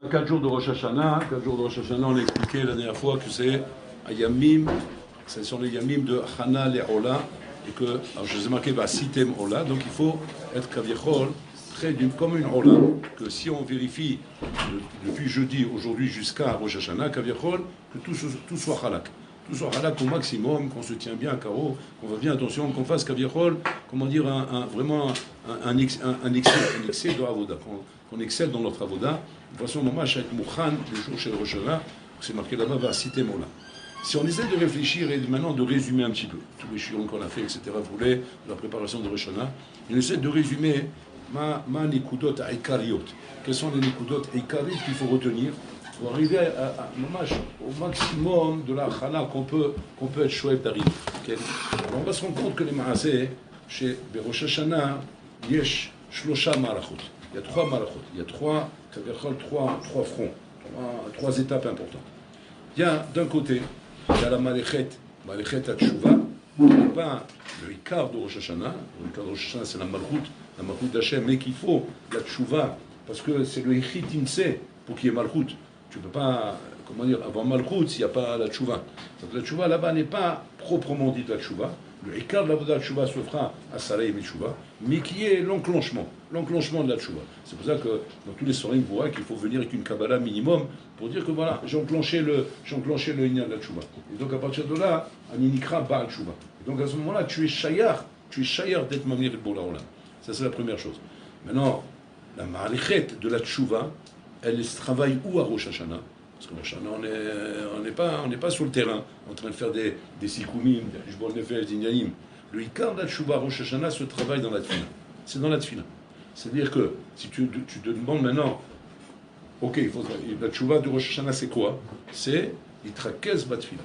4 jours de Rosh Hashanah, 4 jours de Rosh Hashanah, on a expliqué la dernière fois que c'est Ayamim, ce sont les Yamim de Hana le Ola, et que, alors je vous ai marqué Sitem Ola, donc il faut être Kaviechol, près d'une, comme une Ola, que si on vérifie depuis jeudi, aujourd'hui jusqu'à Rosh Hashanah, Kaviechol, que tout soit halak. Tout soit halak au maximum, qu'on se tient bien à carreau, qu'on fasse bien attention, qu'on fasse Kaviechol, comment dire, vraiment un excès de Avoda, qu'on excelle dans notre Avoda. De toute façon, Mamash avec Moukhan, le jour chez le Rosh Hashanah, c'est marqué là-bas, va citer Mola. Si on essaie de réfléchir et maintenant de résumer un petit peu tous les chions qu'on a fait, etc., pour la préparation de Rosh Hashanah, on essaie de résumer ma nikudot aikariot. Quels sont les nikudot aikariot qu'il faut retenir pour arriver à Mamash, au maximum de la Chana qu'on peut être chouette d'arriver. Okay? On va se rendre compte que les Maaseh, chez Rosh Hashanah, yesh shlosha malachot. Il y a 3 malachot, il y a 3 fronts, 3 étapes importantes. Il y a d'un côté, il y a la malechet at-shuva, qui n'est pas le ikar de Rosh Hashanah. Le ikar de Rosh Hashanah, c'est la malchut d'Hachem, mais qu'il faut la tshuva, parce que c'est le ichit imse pour qu'il y ait malchut. Tu ne peux pas, comment dire, avoir malchut s'il n'y a pas la tshuva. Donc la tshuva là-bas n'est pas proprement dit la tshuva. Le ikar de la voda tshuva se fera à Saleh et tshuva, mais qui est l'enclenchement de la tshuva. C'est pour ça que dans tous les sorim, vous voyez qu'il faut venir avec une kabbalah minimum pour dire que voilà, j'ai enclenché le inyan de la tshuva. Et donc à partir de là, un inikra ba'al tshuva. Et donc à ce moment-là, tu es shayar d'être mamir et bola olam. Ça c'est la première chose. Maintenant, la ma'alichet de la tshuva, elle se travaille où à Rosh Hashanah? Parce que Rosh Hashanah, on n'est pas sur le terrain, en train de faire des sikoumim, des jbol nefesh, des inyanim. Le ikar de la tshuva Rosh Hashanah se travaille dans la tfila. C'est dans la tfila. C'est-à-dire que si tu te demandes maintenant, ok, la tshuva de Rosh Hashanah c'est quoi? C'est l'itrakez batfila.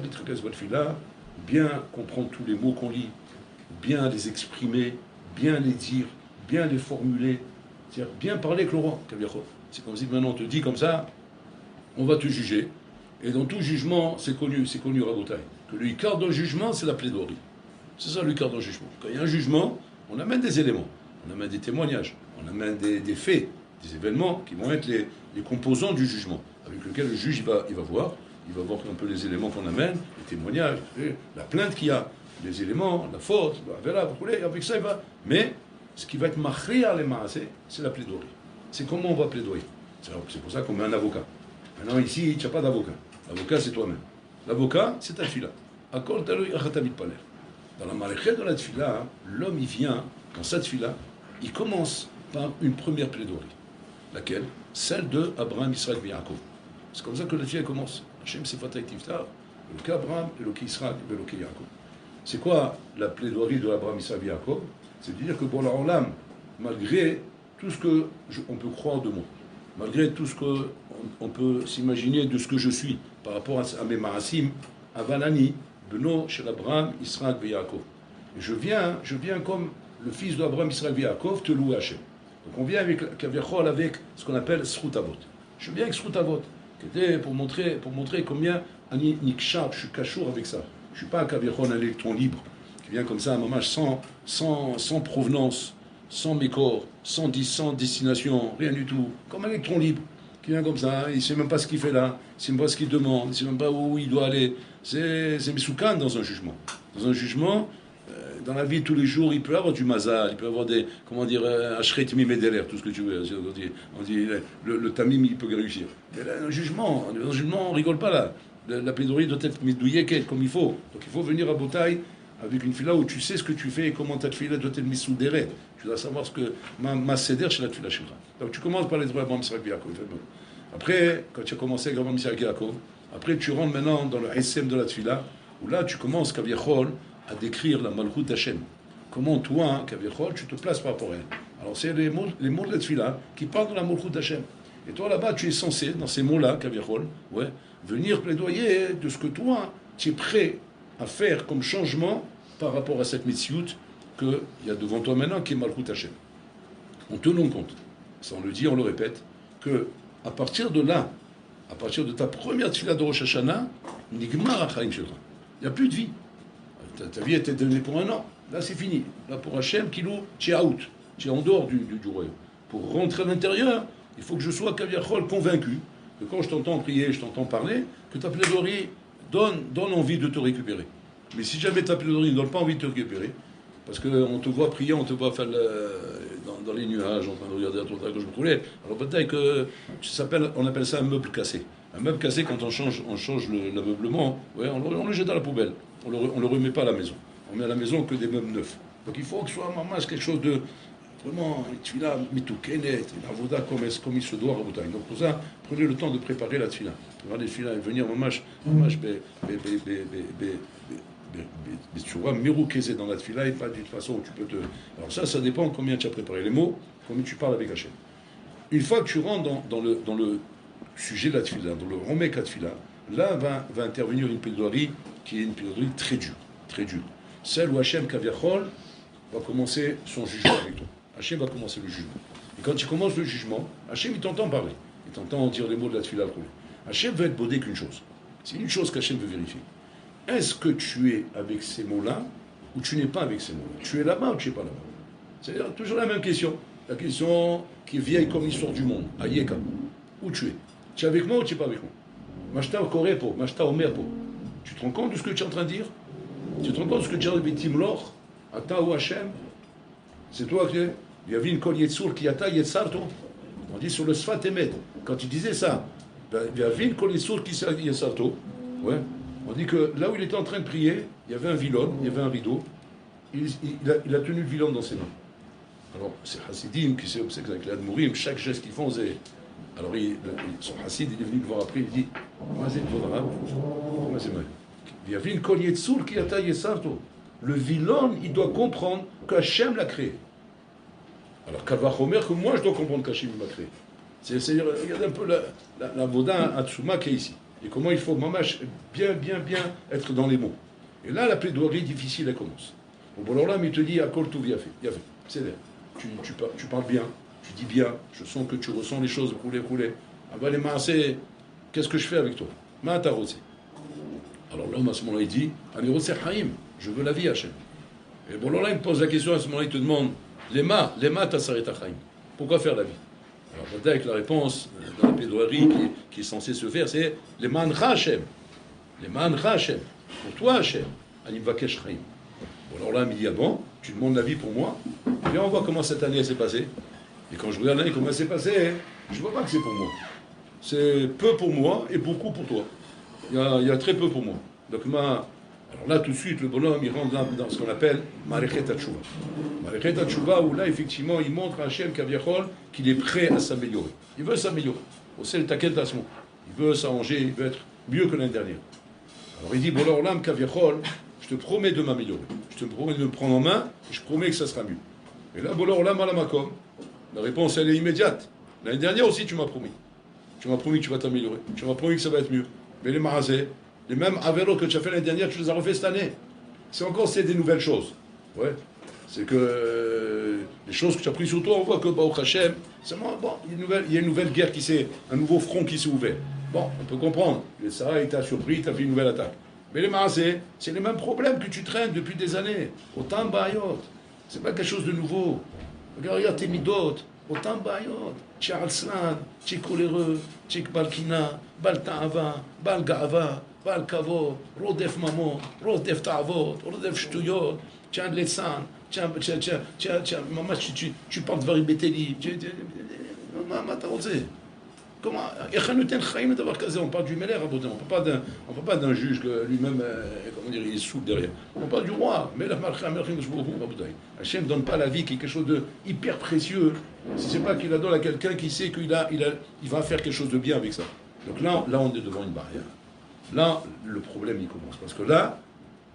L'itrakez batfila, bien comprendre tous les mots qu'on lit, bien les exprimer, bien les dire, bien les formuler, c'est-à-dire bien parler avec le roi. C'est comme si maintenant on te dit comme ça, on va te juger, et dans tout jugement, c'est connu Rabotai, que le ikar d'un jugement, c'est la plaidoirie. C'est ça le ikar d'un jugement. Quand il y a un jugement, on amène des éléments, on amène des témoignages, on amène des faits, des événements qui vont être les composants du jugement, avec lequel le juge il va voir un peu les éléments qu'on amène, les témoignages, la plainte qu'il y a, les éléments, la faute, avec ça il va. Mais ce qui va être machriya les maaseh, c'est la plaidoirie. C'est comment on va plaidoyer. C'est pour ça qu'on met un avocat. Maintenant ici, tu n'as pas d'avocat. L'avocat c'est toi-même. L'avocat c'est ta tfila. Dans la malechet de la tfila, l'homme il vient, dans cette tfila, il commence par une première plaidoirie. Laquelle? Celle de Abraham, Israël et Yaakov. C'est comme ça que la tfila commence. Hashem sefatay tiftar, Eloké Abraham, Eloké Israël, Eloké Yaakov. C'est quoi la plaidoirie de Abraham, Israël et Yaakov? C'est de dire que pour la Olam, malgré tout ce qu'on peut croire de moi, malgré tout ce qu'on peut s'imaginer de ce que je suis par rapport à mes marasim, Avalani, Beno, chez Abraham, Israël et Yaakov. Je viens comme le fils d'Abraham, Israël et Yaakov, te louer Hachem. Donc on vient avec ce qu'on appelle Srutavot. Je viens avec Srutavot, pour montrer combien Ani Nikshar, je suis cachour avec ça. Je ne suis pas un Kavichol, un électron libre, qui vient comme ça, un mamage sans provenance, sans mécor, sans destination, rien du tout, comme un électron libre, qui vient comme ça, il ne sait même pas ce qu'il fait là, il ne sait même pas ce qu'il demande, il ne sait même pas où il doit aller. C'est Mesoukan dans un jugement. Dans un jugement, dans la vie de tous les jours, il peut avoir du mazal, il peut avoir des, comment dire, ashret mimedeler, tout ce que tu veux. On dit le tamim, il peut réussir. Mais là, un jugement, on ne rigole pas là. La plaidoirie doit être midouillée comme il faut. Donc il faut venir à Botaï avec une fila où tu sais ce que tu fais et comment ta fila doit être mise sous déré. Tu dois savoir ce que ma cédère chez la fila shira. Donc tu commences par les droits d'Abraham Israël Yaakov. Après, quand tu as commencé avec Abraham Israël Yaakov, après tu rentres maintenant dans le SM de la fila, où là tu commences Kaviachol à décrire la malchut d'Hachem. Comment toi, Kaviachol, tu te places par rapport à elle. Alors c'est les mots de la fila qui parlent de la malchut d'Hachem. Et toi là-bas, tu es censé, dans ces mots-là, Kaviachol, venir plaidoyer de ce que toi, tu es prêt à faire comme changement par rapport à cette mitzvot qu'il y a devant toi maintenant, qui est Malchut Hashem. En tenant compte, ça on le dit, on le répète, que à partir de là, à partir de ta première tefila de Rosh Hashanah, Nigmar Achaim Shelcha. Il n'y a plus de vie. Ta vie était donnée pour un an. Là, c'est fini. Là, pour Hashem, Kilou, tu es out. Tu es en dehors du royaume. Pour rentrer à l'intérieur, Il faut que je sois kaviachol convaincu que quand je t'entends prier, je t'entends parler, que ta plaidoirie donne envie de te récupérer. Mais si jamais ta plaidoirie ne donne pas envie de te récupérer, parce qu'on te voit prier, on te voit faire dans les nuages, en train de regarder à droite à gauche le poulet, alors peut-être que on appelle ça un meuble cassé. Un meuble cassé, quand on change l'ameublement, ouais, on le jette dans la poubelle. On le remet pas à la maison. On met à la maison que des meubles neufs. Donc il faut que ce soit quelque chose de vraiment, une tefila mitoukenet, une avoda comme il se doit à Rabotai. Donc pour ça, prenez le temps de préparer la tefila. Regardez la tefila, venir mamash betsura miroukésé dans la tefila et pas d'une façon où tu peux te... Alors ça dépend combien tu as préparé les mots, combien tu parles avec Hachem. Une fois que tu rentres dans le sujet de la tefila, dans le romek à tefila, là va intervenir une plaidoirie qui est une plaidoirie très dure, très dure. Celle où Hachem Kaviachol va commencer son jugement avec toi. Hachem va commencer le jugement. Et quand il commence le jugement, Hachem il t'entend parler. Il t'entend dire les mots de la tefila. Hachem veut être bodé qu'une chose. C'est une chose qu'Hachem veut vérifier. Est-ce que tu es avec ces mots-là ou tu n'es pas avec ces mots-là? Tu es là-bas ou tu n'es pas là-bas? C'est toujours la même question. La question qui est vieille comme l'histoire du monde. Ayeka. Où tu es? Tu es avec moi ou tu n'es pas avec moi? Mashta Korepo, Mashta Omerpo. Tu te rends compte de ce que tu es en train de dire? Tu te rends compte de ce que tu as dit Timlor? Ata ou Hachem? C'est toi qui es. Il y avait une kol yetsour qui ata yetzarto. On dit sur le Sfat Emet. Quand tu disais ça, il y avait une kol yetsour qui yetzarto. Ouais. On dit que là où il était en train de prier, il y avait un vilon, il y avait un rideau. Il a tenu le vilon dans ses mains. Alors, c'est Hasidim qui s'est obséqué avec l'Admourim, chaque geste qu'ils font, c'est. Alors, son Hassid, il est venu le voir après, il dit il y avait une collier de sourd qui a taillé Sarto. Le vilon, il doit comprendre qu'Hachem l'a créé. Alors, Kalvachomer, que moi je dois comprendre qu'Hachem m'a créé. C'est-à-dire, regardez un peu la Vodin Atsuma qui est ici. Et comment il faut, mamash, bien être dans les mots. Et là, la plaidoirie difficile, elle commence. Bon, alors là, il te dit, Akol tout fait. C'est là. Tu parles bien, tu dis bien, je sens que tu ressens les choses, rouler. Ah les maasé, qu'est-ce que je fais avec toi? Ma'atarosé. Alors l'homme, à ce moment-là, il dit, Anirosé Haïm, je veux la vie, Hachem. Et bon, alors là, il me pose la question, à ce moment-là, il te demande, Lema tasaret Haïm. Pourquoi faire la vie? Alors peut-être que la réponse dans la plaidoirie qui est censée se faire, c'est les mancha Hachem. Les mancha Hachem. Pour toi, Hachem, Anim Vakesh Chaim. Bon, alors là, il me dit, ah bon, tu demandes la vie pour moi? Et on voit comment cette année s'est passée. Et quand je regarde l'année, comment elle s'est passée, je ne vois pas que c'est pour moi. C'est peu pour moi et beaucoup pour toi. Il y a très peu pour moi. Donc, alors là, tout de suite, le bonhomme, il rentre dans ce qu'on appelle Marechet HaTshuva. Marechet HaTshuva, où là, effectivement, il montre à Hachem Kaviachol qu'il est prêt à s'améliorer. Il veut s'améliorer. C'est le taquet d'Asmo. Il veut s'arranger, il veut être mieux que l'année dernière. Alors il dit, bon, alors là, Kaviachol, je te promets de m'améliorer. Je te promets de me prendre en main, et je promets que ça sera mieux. Et là, bon, alors là, Malamakom, la réponse, elle est immédiate. L'année dernière aussi, tu m'as promis. Tu m'as promis que tu vas t'améliorer. Tu m'as promis que ça va être mieux. Mais les marazés, les mêmes avéros que tu as fait l'année dernière, tu les as refait cette année. C'est des nouvelles choses. Ouais. C'est que les choses que tu as prises sur toi, on voit que Baruch Hashem, bon, il y a une nouvelle guerre un nouveau front qui s'est ouvert. Bon, on peut comprendre. Les Sarah, il t'a surpris, tu as fait une nouvelle attaque. Mais les marazés, c'est les mêmes problèmes que tu traînes depuis des années. Autant bayot. C'est pas quelque chose de nouveau. Regarde tes midot. Autant bayot. Tu es alslan, tu es coléreux, tu es balkina, bal ta'ava, bal ga'ava, bal kavo, rodef mamon, rodef ta'avot, rodef shtuyot, tu as de l'etsan, tu parles de vari beteli. Comment on parle du Meller, on ne parle pas d'un juge que lui-même, comment dire, il est souple derrière. On parle du roi. Hachem ne donne pas la vie qui est quelque chose de hyper précieux. Si ce n'est pas qu'il la donne à quelqu'un qui sait qu'il va faire quelque chose de bien avec ça. Donc là, on est devant une barrière. Là, le problème, il commence. Parce que là,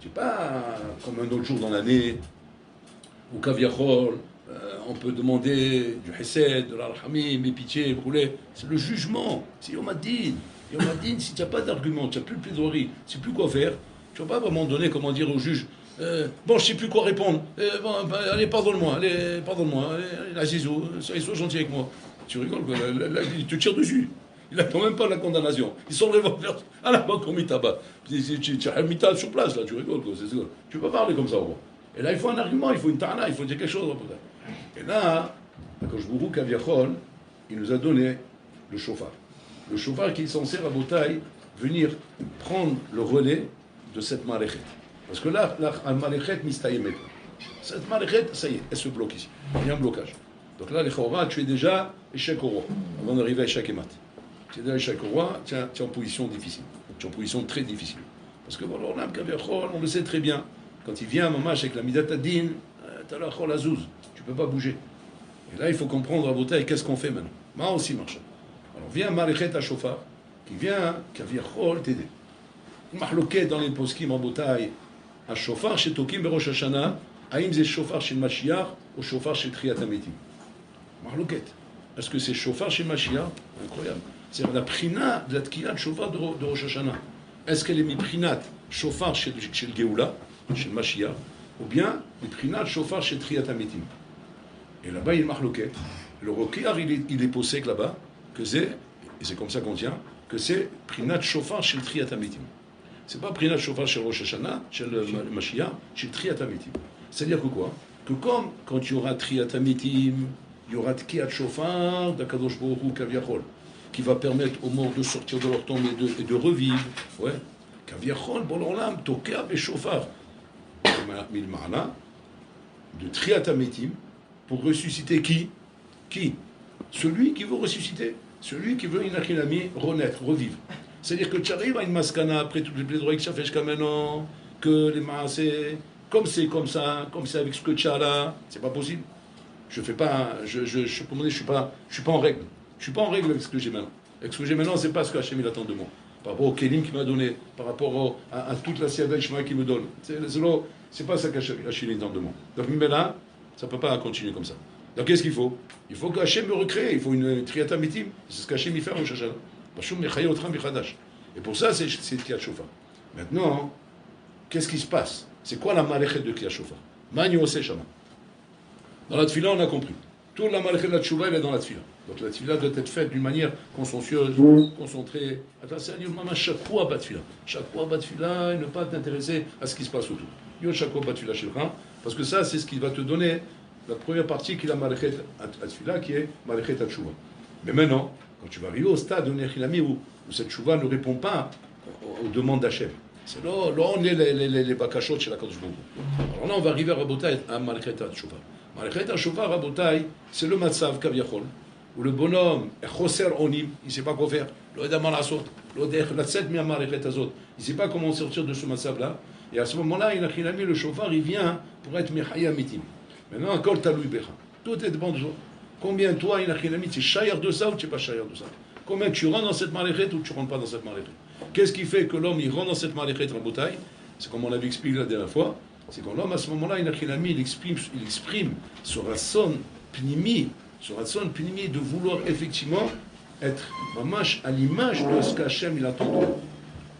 c'est pas comme un autre jour dans l'année, ou Kaviachol, on peut demander du Hesed, de l'Arhamim, mes pitiés, brûler. C'est le jugement, c'est Yom Hadin. Yom Hadin, si tu n'as pas d'argument, tu n'as plus de plaidoirie, tu ne sais plus quoi faire, tu ne vas pas vraiment donner, comment dire au juge, bon, je ne sais plus quoi répondre, allez, pardonne-moi, allez, Azizou, sois gentil avec moi. Tu rigoles, quoi, là, il te tire dessus. Il n'attend même pas la condamnation. Ils sont le revolver à la banque au mitaba. Tu as un mitad sur place, là, tu rigoles, quoi, tu ne peux pas parler comme ça, au Et là, il faut un argument, il faut une tana, il faut dire quelque chose. Et là, quand je vous Kaviachol, il nous a donné le chauffard. Le chauffard qui est censé, Rabotai, venir prendre le relais de cette maréchet. Parce que là, la maréchet mistayemet. Cette maréchet, ça y est, elle se bloque ici. Il y a un blocage. Donc là, les chora, tu es déjà échec au roi, avant d'arriver à échec et mat. Tu es déjà échec au roi, tu es en position difficile. Tu es en position très difficile. Parce que bon, l'âme kaviachol, on le sait très bien. Quand il vient à mamash avec la midatadine, tu as la chol azouz. Tu ne peux pas bouger. Et là, il faut comprendre à Botaï, qu'est-ce qu'on fait maintenant. Ma aussi marche. Alors vient Maréchet à Shofar, qui vient, kaviachol, t'aider. Mahloquet dans les poskim en Botaï, à Shofar, chez Tokim, Berosh Hashanah, Aïm c'est Shofar chez Mashiach, ou Shofar chez Triat Hametim. Mahloquet. Est-ce que c'est Shofar chez Mashiach? Incroyable. C'est la prina de la Tkila de Shofar de Rosh Hashanah. Est-ce qu'elle est miprinat Shofar chez le Géoula, chez le Mashiach, ou bien miprinat Shofar chez Triat Hametim? Et là-bas, il y a Mahloquet. Le Rokiar, il est possèque là-bas, que c'est, et c'est comme ça qu'on tient, que c'est prinat Shofar chez le Triat Hametim. C'est pas prinat Shofar chez Rosh Hashanah, chez le Mashiach, chez le Triat Hametim. C'est-à-dire que quoi? Que comme quand il y aura Triat Hametim, il y aura Tkiat Shofar d'Akadosh Baruch Hu Kaviachol, qui va permettre aux morts de sortir de leur tombe et de revivre. Ouais. Kaviachol, Bololam, Tokea et Shofar. Milmana, de Triat Hametim, pour ressusciter qui? Qui? Celui qui veut ressusciter. Celui qui veut, Inachinami, renaître, revivre. C'est-à-dire que tu arrives à une maskana après toutes les plaidoiries que ça fait jusqu'à maintenant, que les maasés, comme c'est comme ça, comme c'est avec ce que tu as là, c'est pas possible. Je fais pas, je suis pas en règle. Je suis pas en règle avec ce que j'ai maintenant. Avec ce que j'ai maintenant, c'est pas ce que Hachem il attend de moi. Par rapport au Kélim qu'il m'a donné, par rapport à toute la Siyada Ishmael qu'il me donne. C'est pas ça qu'Hachem attend de moi. Donc, mais là, ça peut pas continuer comme ça. Donc, qu'est-ce qu'il faut? Il faut qu'Hachem me recrée. Il faut une triata mitim. C'est ce qu'Hachem il fait en Rosh Hashanah. Et pour ça, c'est Tkiat Shofar. Maintenant, qu'est-ce qui se passe? C'est quoi la maléchet de Tkiat Shofar? Mani Ose Shama. Dans la tefila, on a compris. Toute la maléchet de la tchouva, elle est dans la tefila. Donc la tefila doit être faite d'une manière consciencieuse, concentrée. Attends, c'est un livre, maman, chaque fois bat tefila. Chaque fois bat tefila et ne pas t'intéresser à ce qui se passe autour. Yo, chaque fois bat tefila chez le Ran, parce que ça, c'est ce qui va te donner la première partie qui est la maléchet à tefila, qui est maléchet à tchouva. Mais maintenant, quand tu vas arriver au stade de Nechilami où cette tchouva ne répond pas aux demandes d'Hachem, c'est là on est les bakashot chez la Kadosh Baruch Hu. Alors là, on va arriver à Rabotai, à maléchet à tchouva. Maléchet à tchouva, Rabotai, c'est le matzav kaviachol, où le bonhomme est choser onim, il ne sait pas quoi faire, il ne sait pas comment sortir de ce matzav-là, et à ce moment-là, le chauffard, il vient pour être mechaya mitim. Maintenant, encore talui becha. Tout est devant toi. Combien toi, tu es chayar de ça ou tu n'es pas chayar de ça? Combien tu rentres dans cette maléchet ou tu ne rentres pas dans cette maléchet? Qu'est-ce qui fait que l'homme il rentre dans cette maléchet en bouteille? C'est comme on l'avait expliqué la dernière fois. C'est quand l'homme à ce moment-là, il exprime ce ratson pnimi de vouloir effectivement être mamash à l'image de ce qu'Hachem il attend de nous.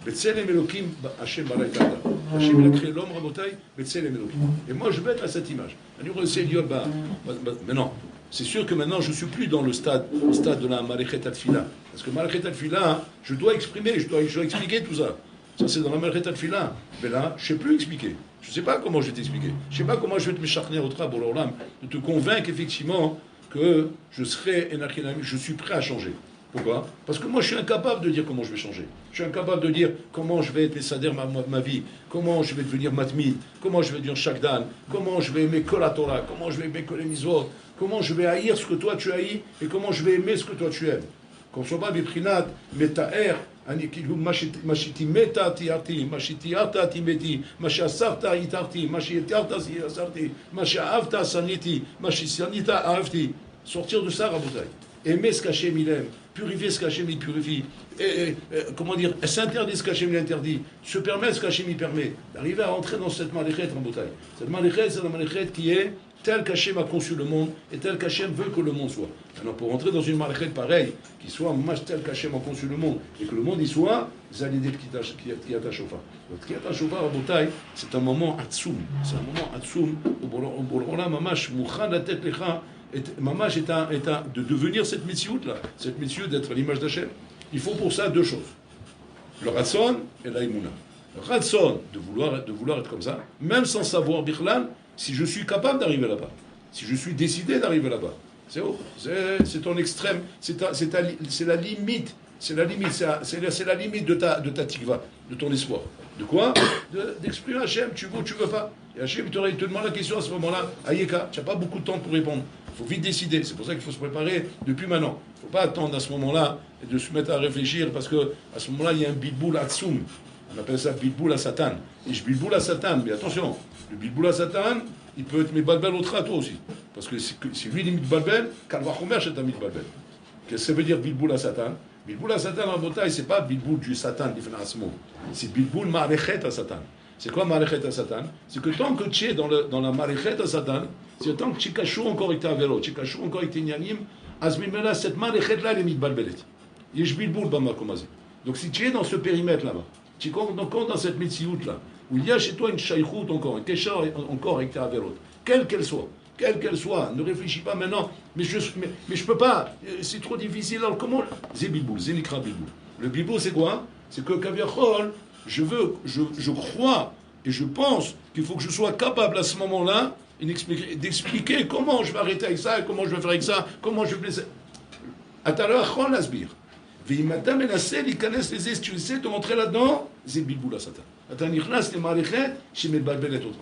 Betzelem Elokim, Hachem Baraïtada. Hachem il a créé l'homme, Rabotai, Betzelem Elokim. Et moi je veux être à cette image. Mais non, c'est sûr que maintenant je ne suis plus dans le stade de la Malechet Atfila. Parce que Malechet Atfila, je dois exprimer, je dois expliquer tout ça. Ça c'est dans la Malechet Atfila. Mais là, je ne sais plus expliquer. Je ne sais pas comment je vais t'expliquer. Je ne sais pas comment je vais te mécharner au trab, de te convaincre effectivement que je suis prêt à changer. Pourquoi? Parce que moi je suis incapable de dire comment je vais changer. Je suis incapable de dire comment je vais être messader ma vie, comment je vais devenir matmid, comment je vais devenir shakdan, comment je vais aimer que la Torah, comment je vais aimer que les mitzvot, comment je vais haïr ce que toi tu haïs et comment je vais aimer ce que toi tu aimes. Qu'on soit pas biprinat, metaer, mashiti meta tiarti, mashiti arta timeti, mashasarta itarti, mashitarta asarti, mashavta saniti, mashisanita avti. Sortir de ça, Rabotai. Aimer ce qu'Hachem il aime, purifier ce qu'Hachem il purifie, s'interdire ce qu'Hachem il interdit, se permettre ce qu'Hachem il permet, d'arriver à entrer dans cette maléchet en bouteille. Cette maléchet, c'est la maléchet qui est telle qu'Hachem a conçu le monde et telle qu'Hachem veut que le monde soit. Alors pour entrer dans une maléchet pareille, qui soit telle qu'Hachem a conçu le monde et que le monde y soit, Zalidé Kiyata Shofar. Donc Kiyata Shofar en bouteille, c'est un moment atsoum. C'est un moment atsoum où Borolam Mamash Mouchan la tête lecha. Mamash est de devenir cette mitziout là, cette mitziout d'être l'image d'Hachem. Il faut pour ça deux choses. Le ratson et la imuna. Le ratson, de vouloir être comme ça, même sans savoir bichlal, si je suis capable d'arriver là-bas, si je suis décidé d'arriver là-bas. C'est haut. C'est ton extrême. C'est la limite. C'est la limite. C'est la limite de ta tikva, de ton espoir. De quoi? D'exprimer Hachem, tu veux ou tu veux pas. Et Hachem, il te demande la question à ce moment-là. Ayeka, tu n'as pas beaucoup de temps pour répondre. Il faut vite décider. C'est pour ça qu'il faut se préparer depuis maintenant. Il ne faut pas attendre à ce moment-là et de se mettre à réfléchir parce qu'à ce moment-là, il y a un bilboul atsoum. On appelle ça bilboul à Satan. Et je bilboul à Satan, mais attention, le bilboul à Satan, il peut être mitbalbel au toi aussi. Parce que si lui il est mitbalbel, Kalvachomer c'est un mitbalbel. Qu'est-ce que ça veut dire bilboul à Satan? Bilboul à Satan en bataille, c'est pas bilboul du Satan, c'est bilboul ma'alechet à Satan. C'est quoi ma'alechet à Satan? C'est que tant que tu es dans la ma'alechet à Satan, c'est tant que tu cachou encore avec ta vélo, tu cachou encore avec tes nyanim, azmimela, cette ma'alechet là, elle est mitbalbelet. Il y a bilboul bamakomazi. Donc si tu es dans ce périmètre là-bas, tu es encore dans cette mitziout là, où il y a chez toi une shaykhout encore, un kesha encore avec ta vélo, quelle qu'elle soit, ne réfléchis pas maintenant, mais je peux pas, c'est trop difficile, alors comment? C'est bilboul, c'est nikra bilboul. Le bilboul c'est quoi? C'est que kaviachol, je crois et je pense qu'il faut que je sois capable à ce moment-là d'expliquer comment je vais arrêter avec ça, comment je vais faire avec ça, comment je vais... אתה לא יכול להסביר. ואם אתה מנסה להיכנס לזה, si tu essaies de rentrer là-dedans, זה בלבול השטן. אתה נכנס למערכת שמבלבלת אותך.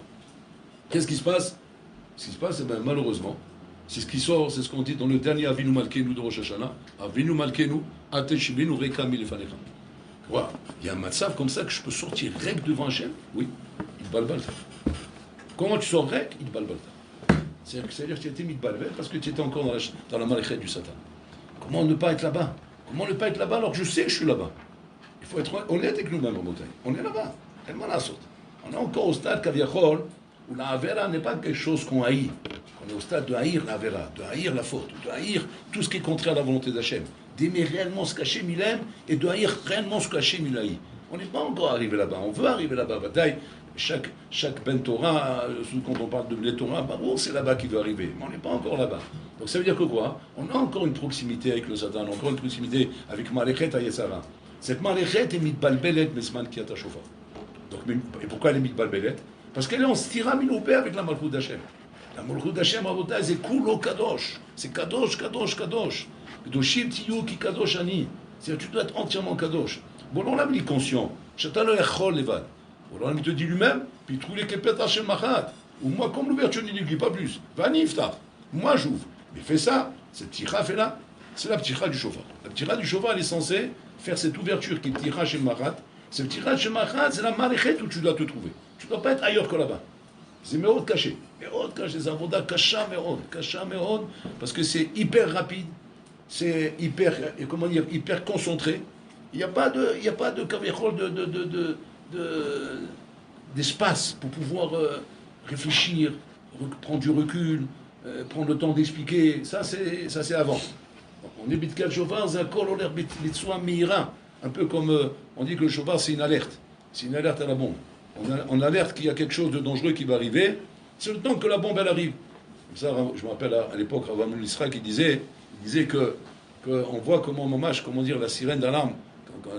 Qu'est-ce qui se passe? Ce qui se passe, malheureusement, c'est ce qui sort, c'est ce qu'on dit dans le dernier Avinu Malkeinu de Rosh Hashanah. Avinu Malkeinu, Ateshivinu Reka Milefanecha. Voilà. Il y a un matzav comme ça que je peux sortir rek devant Hachem. Oui, il balbalta. Comment tu sors rek? Il balbalta. C'est-à-dire que tu étais mis de balbel parce que tu étais encore dans la maléchette du Satan. Comment ne pas être là-bas? Comment ne pas être là-bas alors que je sais que je suis là-bas? Il faut être honnête avec nous-mêmes, on est là-bas. On est encore au stade Kaviachol où la Avera n'est pas quelque chose qu'on haït. On est au stade de haïr la Avera, de haïr la faute, de haïr tout ce qui est contraire à la volonté d'Hachem. D'aimer réellement ce qu'Hachem il aime et de haïr réellement ce qu'Hachem il haït. On n'est pas encore arrivé là-bas, on veut arriver là-bas. Bataille, chaque Ben Torah, quand on parle de Ben Torah, bon, c'est là-bas qu'il veut arriver, mais on n'est pas encore là-bas. Donc ça veut dire que quoi? On a encore une proximité avec le Satan, encore une proximité avec Malechet Ayesara. Cette Malechet est mitbalbelet mesman ki ata shofar. Donc, et pourquoi elle est mitbalbelet? Parce qu'elle est en stira minoupé avec la Malchut d'Hachem. La Malchut d'Hachem, c'est kulo kadosh. C'est kadosh, kadosh, kadosh. Kedoshim tiyu ki kadosh ani. C'est-à-dire tu dois être entièrement kadosh. Bon, on l'a mis conscient. Chata lo yachol levad. Bon, il te dit lui-même, puis il trouve les kepet Hachem machat. Ou moi, comme l'ouverture n'y dit pas plus. Vani iftar. Moi, j'ouvre. Mais fais ça. Cette tira fait là. C'est la ptira du shofar. La ptira du shofar, elle est censée faire cette ouverture qui est tira chez machat. Cette tira chez machat, c'est la malechet où tu dois te trouver. Tu ne dois pas être ailleurs que là-bas. C'est méod caché. Méod caché, c'est un voda kasha méod, parce que c'est hyper rapide, c'est hyper, comment dire, hyper concentré. Il n'y a pas de kavichol d'espace pour pouvoir réfléchir, prendre du recul, prendre le temps d'expliquer. Ça c'est avant. On est bitkat shofar, zakol oler bitsua meira. Un peu comme on dit que le shofar c'est une alerte. C'est une alerte à la bombe. On alerte qu'il y a quelque chose de dangereux qui va arriver, c'est le temps que la bombe elle arrive. Comme ça, je me rappelle à l'époque, Rav Amnon Isra qui disait que on voit comment dire la sirène d'alarme,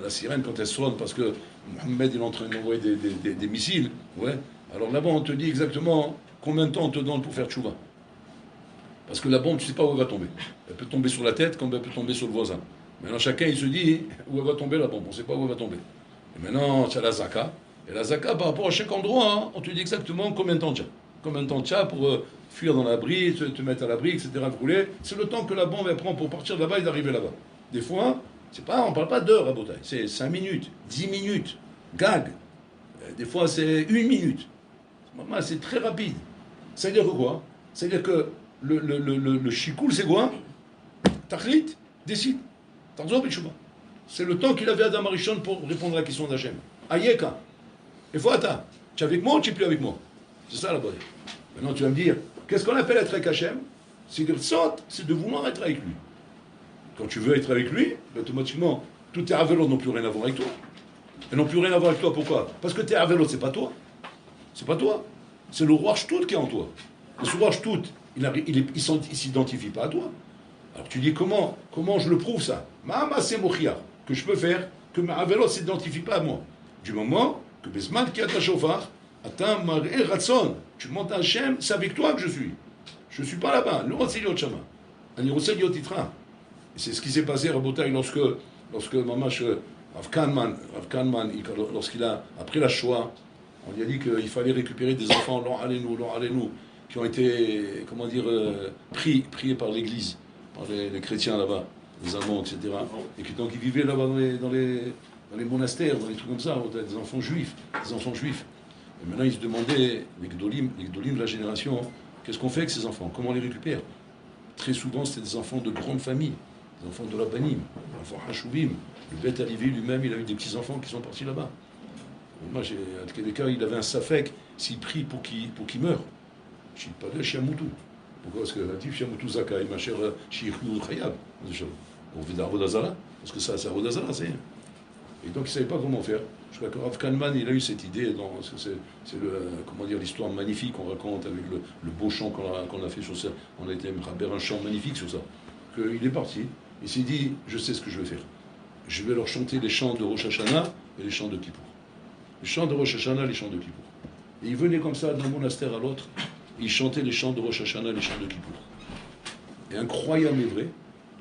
la sirène quand elle sonne parce que Mohamed il est en train d'envoyer des missiles, ouais. Alors là-bas on te dit exactement combien de temps on te donne pour faire tchouva. Parce que la bombe tu sais pas où elle va tomber. Elle peut tomber sur la tête comme elle peut tomber sur le voisin. Maintenant chacun il se dit où elle va tomber la bombe, on ne sait pas où elle va tomber. Et maintenant tu as la zaka. Et la zaka, par rapport à chaque endroit, on te dit exactement combien de temps tu as. Combien de temps tu as pour fuir dans l'abri, te mettre à l'abri, etc. C'est le temps que la bombe elle prend pour partir de là-bas et d'arriver là-bas. Des fois, on ne parle pas d'heures à Botaï, c'est 5 minutes, 10 minutes, gag. Des fois, c'est 1 minute. C'est très rapide. Ça veut dire que quoi? Ça veut dire que le chikoul, c'est quoi? Tachlit, décide. C'est le temps qu'il avait Adam Arishon pour répondre à la question d'Hachem. Ayeka. Il faut attendre. Tu es avec moi ou tu n'es plus avec moi? C'est ça la bonne. Maintenant tu vas me dire, qu'est-ce qu'on appelle être avec Hachem? C'est de vouloir être avec lui. Quand tu veux être avec lui, automatiquement, tous tes avelot n'ont plus rien à voir avec toi. Ils n'ont plus rien à voir avec toi, pourquoi? Parce que tes avelot, c'est pas toi. C'est pas toi. C'est le roi Shtout qui est en toi. Et ce roi Shtout, il ne s'identifie pas à toi. Alors tu dis, comment je le prouve ça? Ma'ama c'est mochia, que je peux faire, que ma avelot ne s'identifie pas à moi. Du moment que Besman qui a ta chauffard, attends, Maré Ratson, tu montes à Hachem, c'est avec toi que je suis. Je ne suis pas là-bas, le Ratziliot Shama. Ani Rosel Yotitra. Et c'est ce qui s'est passé à Rabotai lorsque Mamash Rav Kahneman, lorsqu'il a, après la Shoah, on lui a dit qu'il fallait récupérer des enfants, l'on qui ont été, comment dire, priés par l'Église, par les chrétiens là-bas, les Allemands, etc. Et qui donc ils vivaient là-bas dans les monastères, dans les trucs comme ça, des enfants juifs. Et maintenant ils se demandaient, les Gdolim de la génération, qu'est-ce qu'on fait avec ces enfants? Comment on les récupère? Très souvent c'était des enfants de grandes familles, des enfants de la Banim, des enfants Hashuvim. Le Beth Alivi lui-même, il a eu des petits-enfants qui sont partis là-bas. Moi, à tous les cas, il avait un safek s'il prie pour qu'il meure. Je ne suis pas de Chiamoutou. Pourquoi? Parce que la type Chiamoutou Zaka, ma chère Chichou Khayab. On fait d'Avodazara, parce que ça, c'est Avodazara, c'est. Et donc, il ne savait pas comment faire. Je crois que Rav Kahneman, il a eu cette idée, c'est comment dire, l'histoire magnifique qu'on raconte avec le beau chant qu'on a fait sur ça. On a été faire un chant magnifique sur ça. Qu'il est parti, il s'est dit, je sais ce que je vais faire. Je vais leur chanter les chants de Rosh Hashanah et les chants de Kippour. Les chants de Rosh Hashanah et les chants de Kippour. Et ils venaient comme ça d'un monastère à l'autre, ils chantaient les chants de Rosh Hashanah et les chants de Kippour. Et incroyable et vrai,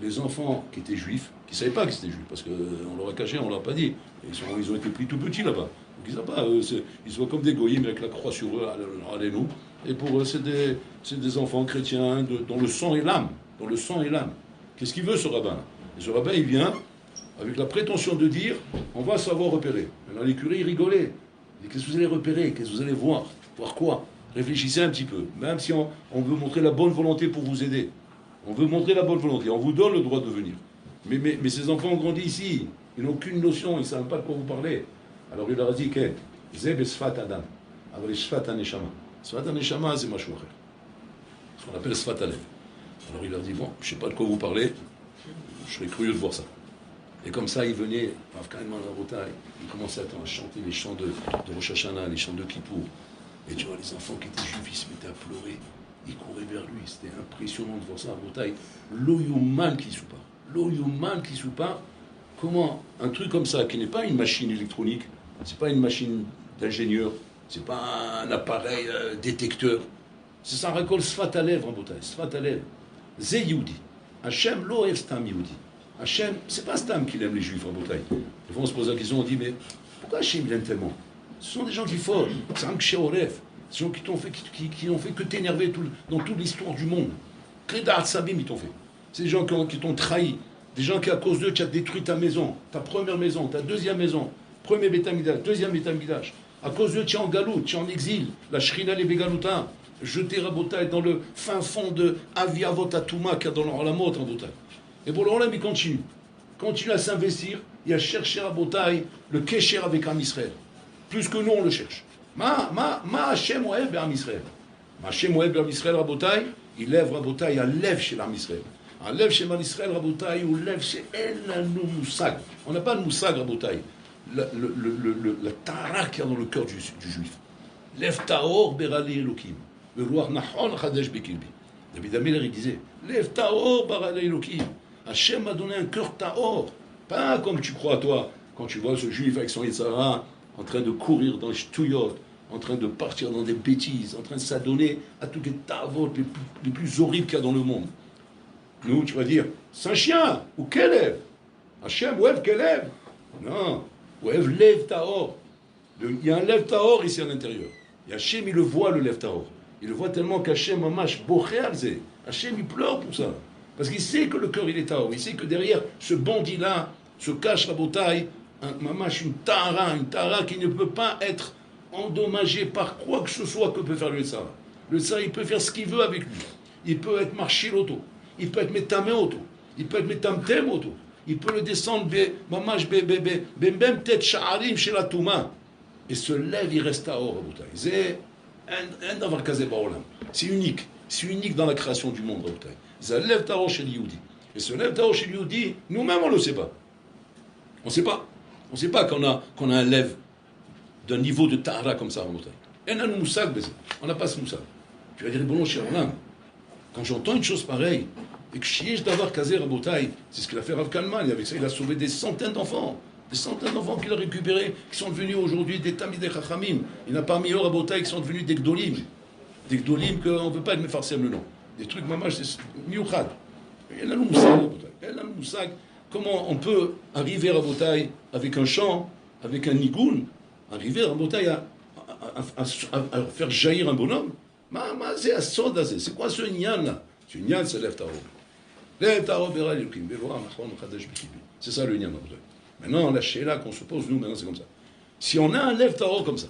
les enfants qui étaient juifs, qui ne savaient pas qu'ils étaient juifs, parce qu'on leur a caché, on ne leur a pas dit. Ils ont été pris tout petits là-bas. Donc ils ne savent pas, ils sont comme des goyim avec la croix sur eux, allez-nous. Et pour eux, c'est des enfants chrétiens dont le sang est l'âme. Qu'est-ce qu'il veut ce rabbin? Et ce rabbin, il vient avec la prétention de dire, on va savoir repérer. Maintenant, les curés, ils rigolaient. Ils disaient, qu'est-ce que vous allez repérer? Qu'est-ce que vous allez voir? Voir quoi? Réfléchissez un petit peu. Même si on veut montrer la bonne volonté pour vous aider. On veut montrer la bonne volonté. On vous donne le droit de venir. Mais ces enfants ont grandi ici. Ils n'ont aucune notion. Ils ne savent pas de quoi vous parlez. Alors il leur a dit, Zeb et Sfat Adam. Alors les Sfat Aneshama. Sfat Aneshama, c'est Machouacher. Ce qu'on appelle Sfat Alev. Alors il leur dit, bon, je ne sais pas de quoi vous parlez. Je serais curieux de voir ça. Et comme ça, il venait, carrément dans la Rabotai, il commençait à chanter les chants de Rosh Hashanah, les chants de Kippour. Et tu vois, les enfants qui étaient juifs, ils se mettaient à pleurer, ils couraient vers lui, c'était impressionnant de voir ça à Rabotai. L'Oyuman qui soupa, comment un truc comme ça, qui n'est pas une machine électronique, c'est pas une machine d'ingénieur, c'est pas un appareil détecteur, c'est ça, récolte Sfat Alev, Rabotai, Sfat Alev. Ze Yehudi. Hachem lo ev stam Yehudi. Hachem, c'est pas Stam qu'il aime les juifs en Bretagne. Des fois on se pose la question, on dit, mais pourquoi Hachem l'aime tellement? Ce sont des gens qui font, c'est un kshéoref, des gens qui n'ont fait que t'énerver dans toute l'histoire du monde. Kredat Sabim, ils t'ont fait. C'est des gens qui t'ont trahi, des gens qui à cause d'eux, tu as détruit ta maison, ta première maison, ta deuxième maison, premier Bétamidash, deuxième Bétamidash. À cause d'eux, tu es en galoute, tu es en exil, la Shrina les Bégalouta, jeté Rabotai dans le fin fond de Aviavot Atouma, qui a dans la mort en Rabotai. Et pour l'Olam, il continue à s'investir et à chercher à Rabotai le Kesher avec Am Israël. Plus que nous, on le cherche. Ma Hashem Oev Be'am Israël. Ma Hashem Oev Be'am Israël, Rabotai, il lève Rabotai à lève chez l'Am Israël. À lève chez l'Am Israël, Rabotai, ou lève chez El Moussag. On n'a pas de Moussag, Rabotai. La Tara qu'il y a dans le cœur du juif. Lève Taor Berali Elokim. Le roi Nahon Chadesh Bekilbi. David Ameller, il disait, lève Taor Berali Elokim. Hachem m'a donné un cœur taor, pas comme tu crois toi, quand tu vois ce juif avec son Yitzhara en train de courir dans les shtouyot, en train de partir dans des bêtises, en train de s'adonner à toutes les tavot les plus horribles qu'il y a dans le monde. Nous, tu vas dire, c'est un chien, ou Kelev. Hachem, ouev Kelev. Non, ouev lève taor. Il y a un lève taor ici à l'intérieur. Et Hachem, il le voit, le lève taor. Il le voit tellement qu'Hachem, mamash, boché alzé. Hachem, il pleure pour ça. Parce qu'il sait que le cœur, il est taor. Il sait que derrière ce bandit-là se cache Rabotai, une tara qui ne peut pas être endommagée par quoi que ce soit que peut faire le Tzara. Le Tzara, il peut faire ce qu'il veut avec lui. Il peut être marché l'auto. Il peut être métamé auto. Il peut être métamtem auto. Il peut le descendre, mamash, bem tête sha'arim chez la Touma. Et ce lève, il reste taor, Rabotai. C'est un davar kazé baolam. C'est unique. C'est unique dans la création du monde, Rabotai. Ça lève Taro chez l'Youdi. Et ce lève Taro chez l'Youdi, nous-mêmes, on ne le sait pas. On ne sait pas. On ne sait pas qu'on a un lève d'un niveau de Tahara comme ça, en montagne. Et on n'a pas ce moussag. Tu vas dire, bon, cher Olam, quand j'entends une chose pareille, et que Shiesh d'avoir Kazer à Botaï, c'est ce qu'il a fait Rav Kalman, et avec ça, il a sauvé des centaines d'enfants. Des centaines d'enfants qu'il a récupérés, qui sont devenus aujourd'hui des Tamidei Chachamim. Il y en a parmi eux à Botaï qui sont devenus des Gdolim. Des Gdolim qu'on ne peut pas être Mefarsem le nom. Des trucs, maman, c'est miouchad. Elle a le moussag, elle a le moussag. Comment on peut arriver à Rabotai avec un chant, avec un nigoun, arriver à Rabotai à faire jaillir un bonhomme? C'est quoi ce nyan là? Ce nyan, c'est l'Ev Taro. L'Ev Taro bera l'Elohim, Beloa, Machon, Chadash, Bekibi. C'est ça le nyan. Maintenant, la sheila qu'on se pose, nous, maintenant, c'est comme ça. Si on a un Lev Taro comme ça,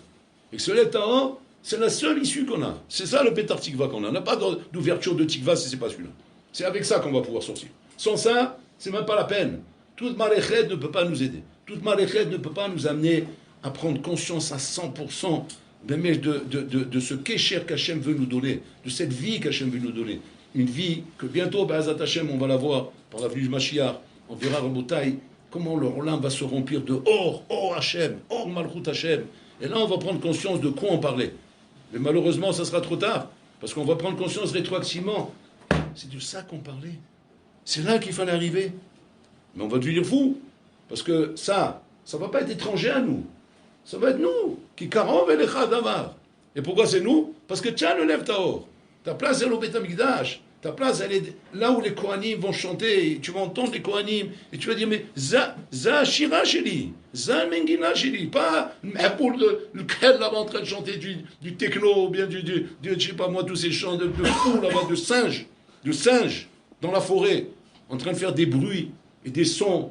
et que ce Lev Taro, c'est la seule issue qu'on a. C'est ça le Pétar Tikva qu'on a. On n'a pas d'ouverture de Tikva si c'est pas celui-là. C'est avec ça qu'on va pouvoir sortir. Sans ça, c'est même pas la peine. Toute Malechet ne peut pas nous aider. Toute Malechet ne peut pas nous amener à prendre conscience à 100% de ce qu'Echer qu'Hachem veut nous donner, de cette vie qu'Hachem veut nous donner. Une vie que bientôt, Be'ezrat Hachem, on va la voir par la venue du Mashiach. On verra Rabotai comment le Olam va se remplir de Or Hachem, Or Malchut Hachem. Et là, on va prendre conscience de quoi on parlait. Mais malheureusement, ça sera trop tard, parce qu'on va prendre conscience rétroactivement. C'est de ça qu'on parlait. C'est là qu'il fallait arriver. Mais on va devenir fou, parce que ça ne va pas être étranger à nous. Ça va être nous, qui karov et lecha davar. Et pourquoi c'est nous? Parce que tiens le Lev Taor. Ta place est au Beit HaMikdash. Ta place, elle est là où les Kohanim vont chanter. Tu vas entendre les Kohanim. Et tu vas dire, mais za shira sheli, za mengina sheli. Pas pour lequel là-bas en train de chanter du techno, ou bien je sais pas moi, tous ces chants de fous là-bas, de singes, dans la forêt, en train de faire des bruits et des sons.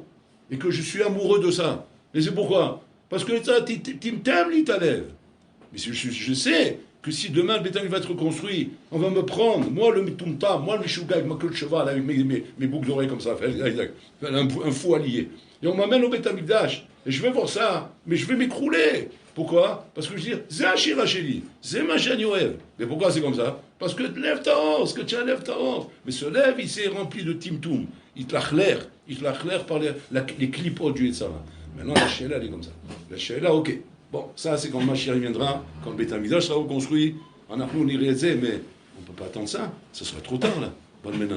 Et que je suis amoureux de ça. Et c'est pourquoi? Parce que ça, t'aimes l'Italev. Mais je sais que si demain le bétail va être reconstruit, on va me prendre, moi le Mitumta, moi le Mishuga avec ma queue de cheval, avec mes boucles d'oreilles comme ça, un fou allié. Et on m'amène au Betamikdash, et je vais voir ça, mais je vais m'écrouler. Pourquoi? Parce que je dis, c'est Hachir Hacheli, c'est Machan Yoev. Mais pourquoi c'est comme ça? Parce que lève Taor, ce que tu as lève Taor. Mais ce lève, il s'est rempli de Timtum. Il te l'a clair par les clipots du Etzara. Maintenant, la Sheila, elle est comme ça. La Sheila, ok. Bon, ça, c'est quand le Mashiach viendra, quand le Beit HaMikdash sera reconstruit. On a nous réalisé, mais on ne peut pas attendre ça. Ça sera trop tard, là.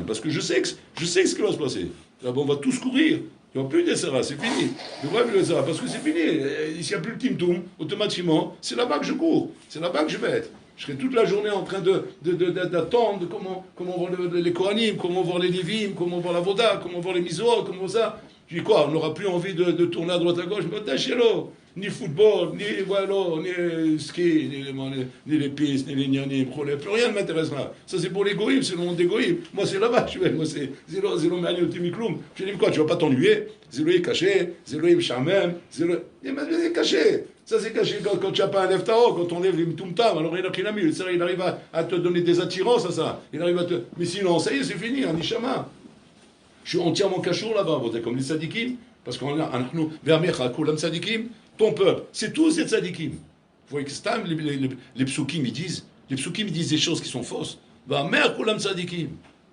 Parce que je sais ce qui va se passer. Là-bas, on va tous courir. Il n'y aura plus de Sera, c'est fini. Il n'y aura plus de Sera, parce que c'est fini. S'il n'y a plus le Timtum, automatiquement, c'est là-bas que je cours. C'est là-bas que je vais être. Je serai toute la journée en train d'attendre comment voir les Kohanim, comment voir les Lévim, comment voir la Voda, comment voir les Misoa, comment ça. Je dis quoi, on n'aura plus envie de tourner à droite à gauche, mais tâchez-le. Ni football, ni ski, ni les pistes, ni les nianim, plus rien ne m'intéressera. Ça c'est pour les goïms, c'est le monde des goïms. Moi c'est là-bas, je vais, moi c'est zélo maniotimiklum. Je dis quoi, tu vas pas t'ennuyer, zélo est caché, zélo est chamem, zélo est caché. Ça c'est caché quand tu n'as pas un lève tao, quand on lève les mtumtam, alors il a mis, il arrive à te donner des attirances à ça. Il arrive à te. Mais sinon, ça y est, c'est fini, on y chama. Je suis entièrement cachour là-bas, comme les sadikim, parce qu'on a, nous, vermecha, kulam sadikim, ton peuple, c'est tous ces tzadikim. Vous voyez que Stam, les psukim, ils disent des choses qui sont fausses. Va mer kulam tzadikim.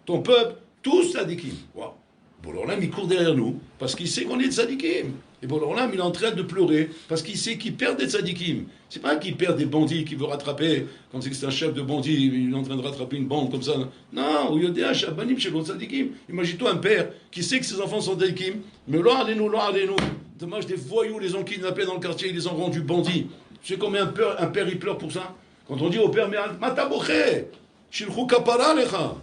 Ton peuple, tous tzadikim. Wow. Bololam, il court derrière nous, parce qu'il sait qu'on est tzadikim. Et Bololam, il est en train de pleurer, parce qu'il sait qu'il perd des tzadikim. C'est pas qu'il perd des bandits qu'il veut rattraper, quand c'est un chef de bandit, il est en train de rattraper une bande comme ça. Non, ou yodéa, shabanim, chez l'autre tzadikim. Imagine-toi un père qui sait que ses enfants sont tzadikim, mais là, allez-nous. Dommage, des voyous les ont kidnappés dans le quartier, ils les ont rendus bandits. Tu sais combien un père il pleure pour ça? Quand on dit au père, mais mataboché, shilchou kapara lecha.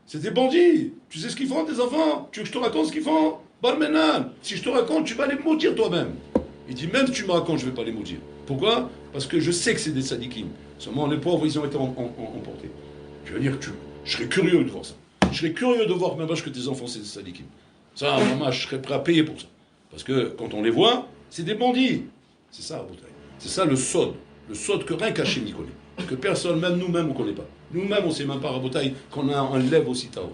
C'est des bandits. Tu sais ce qu'ils font, tes enfants? Tu veux que je te raconte ce qu'ils font? Barmenan. Si je te raconte, tu vas les maudire toi-même. Il dit, même si tu me racontes, je ne vais pas les maudire. Pourquoi? Parce que je sais que c'est des sadikim. Seulement, les pauvres, ils ont été emportés. Je veux dire, je serais curieux de voir ça. Je serais curieux de voir même que tes enfants, c'est des sadikim. Ça, maman, je serais prêt à payer pour ça. Parce que quand on les voit, c'est des bandits. C'est ça, c'est ça le sod. Le sod que rien qu'Hachem n'y connaît. Que personne, même nous-mêmes, on ne connaît pas. Nous-mêmes, on ne sait même pas, Rabotai, qu'on a un lève aussi tard.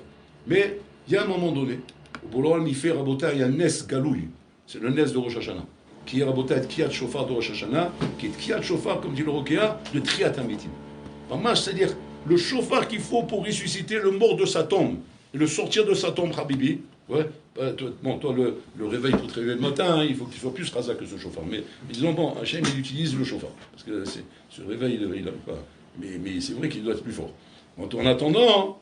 Mais il y a un moment donné, au Bololam, il fait Rabotai, un Nes Galouille. C'est le Nes de Rosh Hashanah. Qui est Rabotai, Kiat Shofar de Rosh Hashanah, qui est Kiat Shofar, comme dit le Rokéa, de Triat Amitim. C'est-à-dire le chauffard qu'il faut pour ressusciter le mort de sa tombe. Et le sortir de sa tombe, Habibi. Ouais, toi, le réveil pour te réveiller le matin, il faut que tu sois plus rasa que ce chauffard. Mais disons, bon, Hachem, il utilise le chauffard. Parce que ce réveil, il n'arrive pas. Mais c'est vrai qu'il doit être plus fort. En attendant,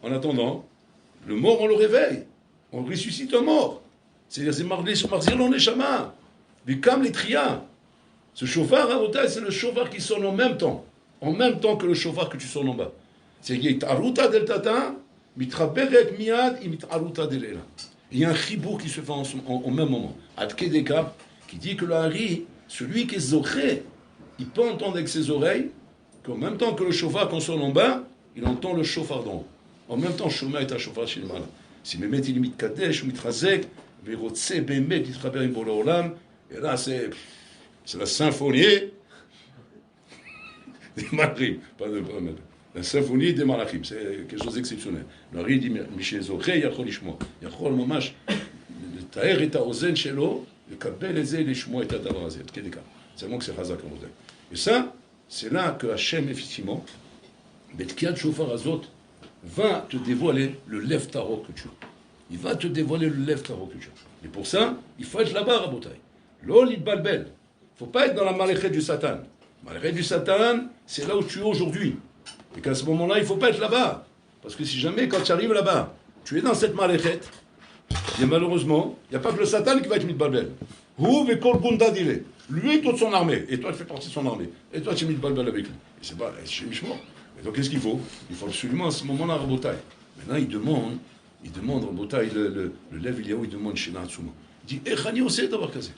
le mort, on le réveille. On ressuscite un mort. C'est Marzilon Neshama. Mais comme les trias. Ce chauffard, c'est le chauffard qui sonne en même temps. En même temps que le chauffard que tu sonnes en bas. C'est qu'il y a Taruta del Tata Mitraberet miad imit'aruta delela. Il y a un chibour qui se fait au même moment. Ad Kedeka, qui dit que le hari, celui qui est zoché, il peut entendre avec ses oreilles qu'en même temps que le chauffard consonne en bas, il entend le chauffard d'en haut. En même temps, Shoma est un chauffard chez le mal. Si Mehmet il imite Kadesh ou Mitrazek, Verotse Bemet, il travaille pour le Olam, et là c'est la symphonie des Malachim. La symphonie des Malachim, c'est quelque chose d'exceptionnel. Le Hari dit Michel Zoché, Yachol Ishmo. Yachol Mamash, le Taher et Ozen Shelo, le Kabel et Zé, l'Ishmo et Tadarazet. C'est bon que c'est Chazak en Ozen. Et ça, c'est là que Hachem, effectivement, Betkiat Shofar Azot, va te dévoiler le Lev Taro que tu as. Il va te dévoiler le Lev Taro que tu as. Et pour ça, il faut être là-bas, Rabotai. L'ol balbel. Il ne faut pas être dans la maléchet du Satan. La maléchet du Satan, c'est là où tu es aujourd'hui. Et qu'à ce moment-là, il ne faut pas être là-bas. Parce que si jamais, quand tu arrives là-bas, tu es dans cette maléchet, et malheureusement, il n'y a pas que le Satan qui va être mis de balbel. Lui et toute son armée. Et toi, tu fais partie de son armée. Et toi, tu es mis de balbel avec lui. Et c'est pas, c'est mort. Et donc, qu'est-ce qu'il faut? Il faut absolument à ce moment-là Rabotai. Maintenant, il demande Rabotai, le Lev Eliyahu, il demande chez Natsuma. Il dit, Chani Oseh d'avoir casé.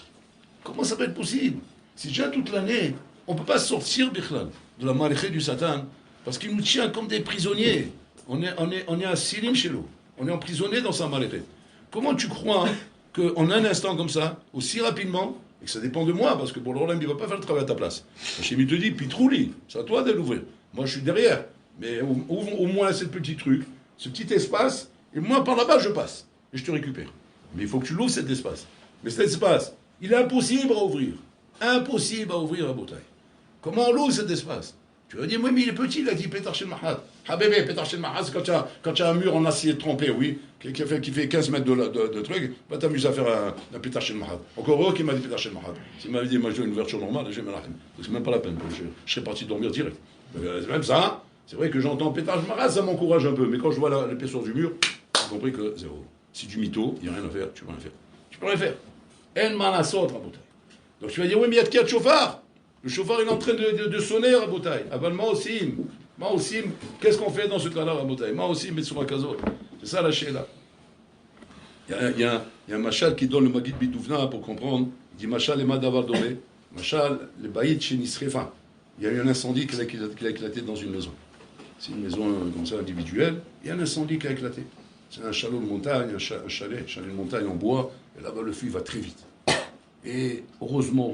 Comment ça peut être possible? Si déjà toute l'année, on ne peut pas sortir, Bichlal, de la maléchet du Satan, parce qu'il nous tient comme des prisonniers. On est à Silim chez lui. On est emprisonné dans sa maléchet. Comment tu crois qu'en un instant comme ça, aussi rapidement, et que ça dépend de moi, parce que pour le problème, il ne va pas faire le travail à ta place. Hachem te dit, Pitrouli, c'est à toi de l'ouvrir. Moi, je suis derrière. Mais ouvre au moins ce petit truc, ce petit espace, et moi, par là-bas, je passe. Et je te récupère. Mais il faut que tu l'ouvres, cet espace. Mais cet espace, il est impossible à ouvrir. Impossible à ouvrir à Botaï. Comment on l'ouvre, cet espace? Tu vas dire, oui, mais il est petit, il a dit Petar Shel Mahad. Ah bébé, Petar Shel Mahad, c'est quand tu as un mur en acier trempé, oui, qui fait 15 mètres de truc, va t'amuser à faire un Petar Shel Mahad. Encore heureux qu'il m'a dit Petar Shel Mahad. S'il m'avait dit, moi, je veux une ouverture normale, j'ai mal à rien. C'est même pas la peine. Je serais parti dormir direct. Même ça, c'est vrai que j'entends Petar Shel Mahad, ça m'encourage un peu. Mais quand je vois l'épaisseur du mur, j'ai compris que zéro. Si du mytho, il n'y a rien à faire, tu peux rien faire. Tu peux rien faire. En manasot, Rabotai. Donc tu vas dire, oui, mais il y a de qui a de chauffard. Le chauffard est en train de sonner, Rabotai. Ah ben, Maosim, qu'est-ce qu'on fait dans ce cas-là, Rabotai? Maosim, Metsura Kazot. C'est ça la Sheila. Il y a un machal qui donne le Magid Bidouvna pour comprendre. Il dit machal et madavar domé. Machal, le baït chez Nisrefa. Il y a eu un incendie qui a éclaté dans une maison. C'est une maison comme ça individuelle. Il y a un incendie qui a éclaté. C'est un chalet de montagne, un chalet de montagne en bois. Et là-bas, le feu va très vite. Et heureusement,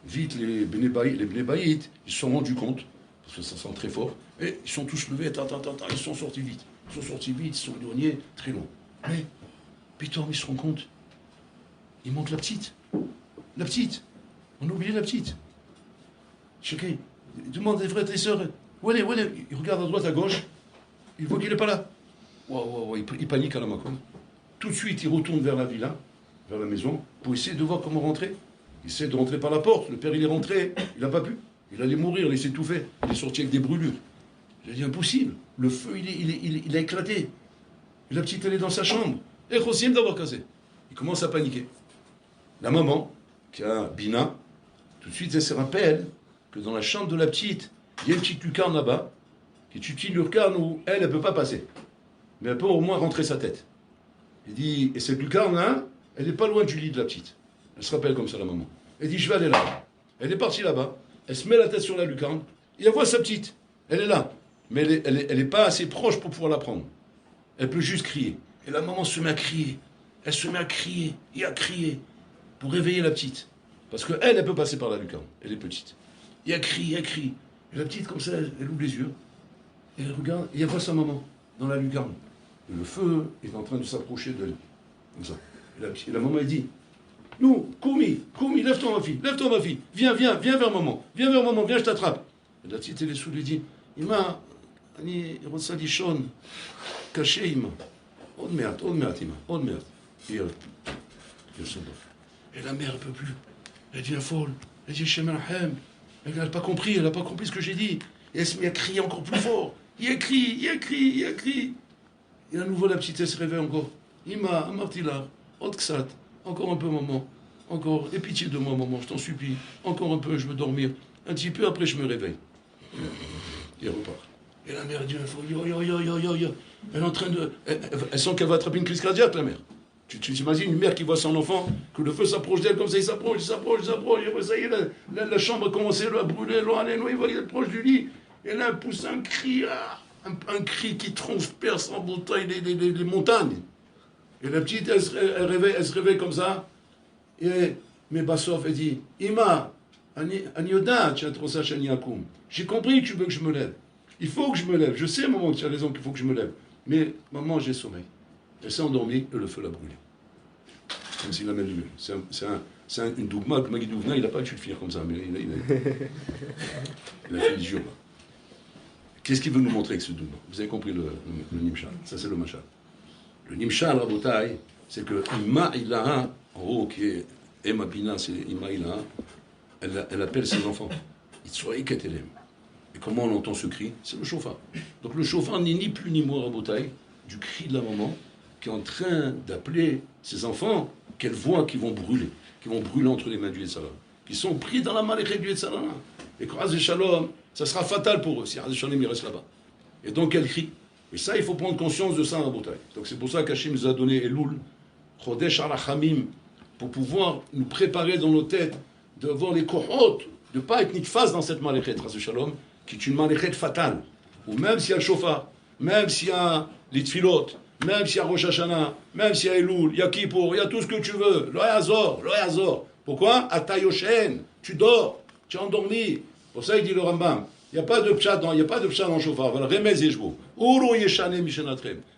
vite, les Bnébaïtes, ils se sont rendus compte, parce que ça sent très fort, et ils sont tous levés, ils sont sortis vite. Ils sont éloignés très loin. Mais, Peter, ils se rendent compte, il manque la petite. La petite. On a oublié la petite. Chacun, il demande des frères et sœurs, où elle est? Il regarde à droite, à gauche, il voit qu'il n'est pas là. Il panique à la macon. Tout de suite, il retourne vers la villa, vers la maison, pour essayer de voir comment rentrer. Il essaie de rentrer par la porte. Le père, il est rentré. Il n'a pas pu. Il allait mourir. Il s'est étouffé. Il est sorti avec des brûlures. J'ai dit, impossible. Le feu, il a éclaté. Et la petite, elle est dans sa chambre. Et Chosim d'avoir cassé. Il commence à paniquer. La maman, qui a Bina, tout de suite, elle se rappelle que dans la chambre de la petite, il y a une petite lucarne là-bas, qui est une petite lucarne où elle ne peut pas passer. Mais elle peut au moins rentrer sa tête. Il dit, et cette lucarne-là, elle n'est pas loin du lit de la petite. Elle se rappelle comme ça, la maman. Elle dit, je vais aller là. Elle est partie là-bas. Elle se met la tête sur la lucarne. Et elle voit sa petite. Elle est là. Mais elle n'est pas assez proche pour pouvoir la prendre. Elle peut juste crier. Et la maman se met à crier. Elle se met à crier et à crier pour réveiller la petite. Parce qu'elle peut passer par la lucarne. Elle est petite. Et elle crie. Et la petite, comme ça, elle ouvre les yeux. Et elle regarde. Et elle voit sa maman dans la lucarne. Et le feu est en train de s'approcher d'elle. Comme ça. Et la maman, elle dit, nous, Koumi, lève-toi ma fille, viens vers maman, viens, je t'attrape. Et la petite, elle est sous, elle dit, Ima, אני רוצה לישון, קשה אמא, עוד מעט אמא. Et la mère ne peut plus, elle devient folle, elle dit Shem Elohim, elle n'a pas compris ce que j'ai dit, et elle se met à crier encore plus fort, il a crié. Et à nouveau la petite, elle se réveille encore, Ima, amartila, Otsat, encore un peu maman, encore, aie pitié de moi maman, je t'en supplie, encore un peu, je veux dormir, un petit peu après je me réveille. Il repart. Et la mère dit, yo, yo, yo, yo, yo, yo. Elle est en train de... Elle sent qu'elle va attraper une crise cardiaque, la mère. Tu t'imagines une mère qui voit son enfant, que le feu s'approche d'elle comme ça, il s'approche, et après ça y est, la chambre a commencé à brûler, il est proche du lit, et là elle pousse un cri, un cri qui transperce en bouteille les montagnes. Et la petite, elle se réveille comme ça, et mais Bassof, elle dit, Ima, j'ai compris que tu veux que je me lève. Il faut que je me lève. Je sais, maman, que tu as raison qu'il faut que je me lève. Mais maman, j'ai sommeil. Elle s'est endormie et le feu l'a brûlé. Comme s'il l'a même lu. C'est une dougma que Magui Douvna, il n'a pas dû le finir comme ça, mais il a fait l'idiot. Qu'est-ce qu'il veut nous montrer avec ce dougma? Vous avez compris le Nimshal. Ça, c'est le Machal. Le Nimshal, Rabotai, c'est que Ima Ilaha, en haut, qui est Emma Bina, c'est Ima Ilaha, elle appelle ses enfants. Itzroï Ketelem. Et comment on entend ce cri? C'est le chauffard. Donc le chauffard n'est ni plus ni moins Rabotai du cri de la maman qui est en train d'appeler ses enfants qu'elle voit qui vont brûler entre les mains du Yetzirah, qui sont pris dans la maléchette du Yetzirah. Et quand Hazé Shalom, ça sera fatal pour eux si Hazé Shalom il reste là-bas. Et donc elle crie. Et ça, il faut prendre conscience de ça, Rabotai. Donc c'est pour ça qu'Hachim nous a donné Elul, Chodesh Arachamim, pour pouvoir nous préparer dans nos têtes de voir les kohot, de ne pas être ni de face dans cette maléchette, Hazé Shalom, qui est une maléchette fatale. Ou même s'il y a le chauffard, même s'il y a les tfilot, même s'il y a Rosh Hashanah, même s'il y a Elul, il y a Kippour, il y a tout ce que tu veux. Lo Yazor. Pourquoi? Atayoshen, tu dors, tu es endormi. Pour ça, il dit le Rambam, il n'y a pas de pshat dans le chauffard.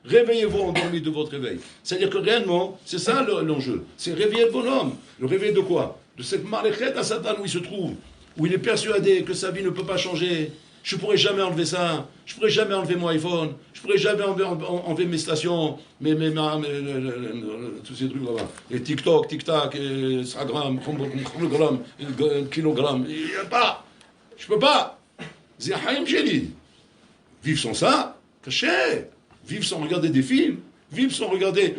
Réveillez-vous endormi de votre réveil. C'est-à-dire que réellement, c'est ça l'enjeu. C'est réveiller le bonhomme. Le réveil de quoi? De cette maléchette à Satan où il se trouve, où il est persuadé que sa vie ne peut pas changer. Je ne pourrai jamais enlever ça, je ne pourrai jamais enlever mon iPhone, je ne pourrai jamais enlever mes stations, tous ces trucs là-bas. Et TikTok, TikTok, Instagram, kilogramme, il n'y a pas. Je ne peux pas. C'est Haïm Chéli. Vivre sans ça, caché. Vivre sans regarder des films, vivre sans regarder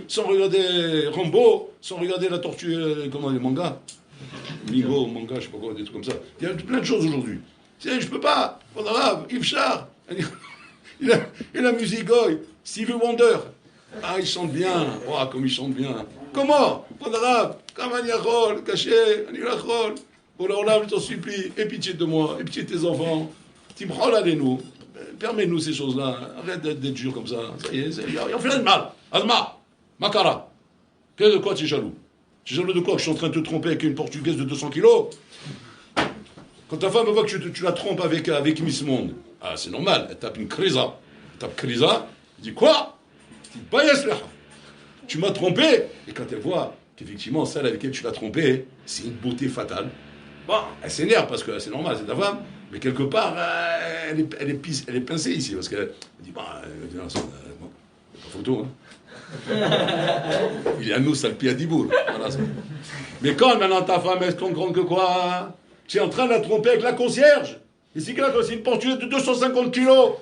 Rambo, sans regarder la tortue, comment les mangas. Migo, manga, je ne sais pas quoi, des trucs comme ça. Il y a plein de choses aujourd'hui. Je ne peux pas. Yves Char. Et la musique, Stevie Wonder. Ah, il chante bien. Oh, comme il chante bien. Comment? Comme Aniachol, caché, Anilachol. Pour l'Olam, je t'en supplie. Aie pitié de moi, aie pitié de tes enfants. Timchol, allez-nous. Permets-nous ces choses-là. Arrête d'être dur comme ça. Ça y est, il en fait de mal. Azma, Makara. De quoi tu es jaloux? Tu es jaloux de quoi? Que je suis en train de te tromper avec une Portugaise de 200 kilos? Quand ta femme voit que tu la trompes avec Miss Monde, ah, c'est normal, elle tape une crisa. Elle tape crisa, elle dit quoi? Elle dit Bayes là. Tu m'as trompé. Et quand elle voit qu'effectivement, celle avec laquelle tu l'as trompé, c'est une beauté fatale, bon, elle s'énerve parce que c'est normal, c'est ta femme, mais quelque part, elle est pincée ici, parce qu'elle dit bah, bon, pas photo, hein. Il est à nous, ça le pied à Diboul. Voilà, mais quand maintenant ta femme, elle se rend compte que quoi? Tu es en train de la tromper avec la concierge. Et c'est une Portugaise de 250 kilos.